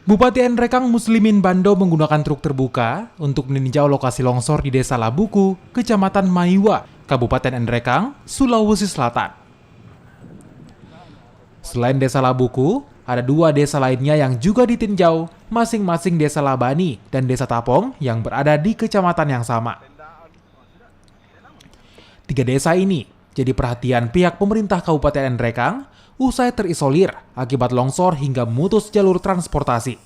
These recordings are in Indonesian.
Bupati Nrekang Muslimin Bando menggunakan truk terbuka untuk meninjau lokasi longsor di Desa Labuku, Kecamatan Maiwa, Kabupaten Nrekang, Sulawesi Selatan. Selain Desa Labuku, ada dua desa lainnya yang juga ditinjau, masing-masing Desa Labani dan Desa Tapong yang berada di kecamatan yang sama. Tiga desa ini jadi perhatian pihak pemerintah Kabupaten Nrekang usai terisolir akibat longsor hingga memutus jalur transportasi.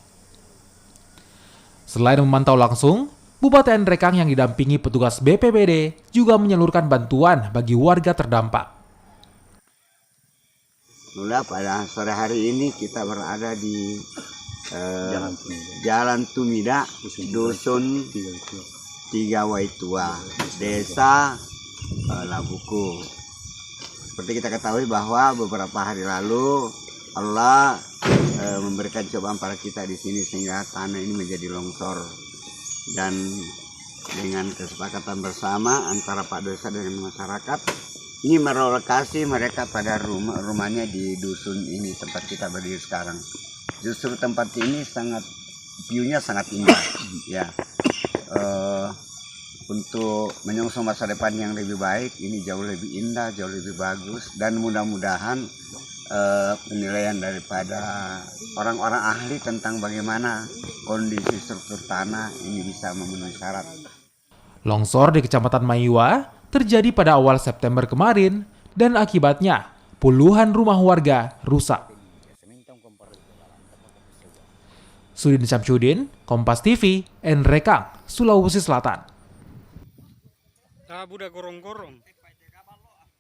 Selain memantau langsung, Bupati Nrekang yang didampingi petugas BPBD juga menyalurkan bantuan bagi warga terdampak. Mula pada sore hari ini kita berada di Jalan Tumida, Dusun Tiga Waitua, Desa Labuku. Seperti kita ketahui bahwa beberapa hari lalu Allah memberikan cobaan pada kita di sini sehingga tanah ini menjadi longsor, dan dengan kesepakatan bersama antara Pak Desa dengan masyarakat ini merelokasi mereka pada rumahnya di dusun ini tempat kita berdiri sekarang. Justru tempat ini view-nya sangat indah ya. Untuk menyongsong masa depan yang lebih baik, ini jauh lebih indah, jauh lebih bagus, dan mudah-mudahan penilaian daripada orang-orang ahli tentang bagaimana kondisi struktur tanah ini bisa memenuhi syarat. Longsor di Kecamatan Maiwa terjadi pada awal September kemarin dan akibatnya puluhan rumah warga rusak. Sudin Syamsuddin, Kompas TV, Nrekang, Sulawesi Selatan. Budak gorong-gorong.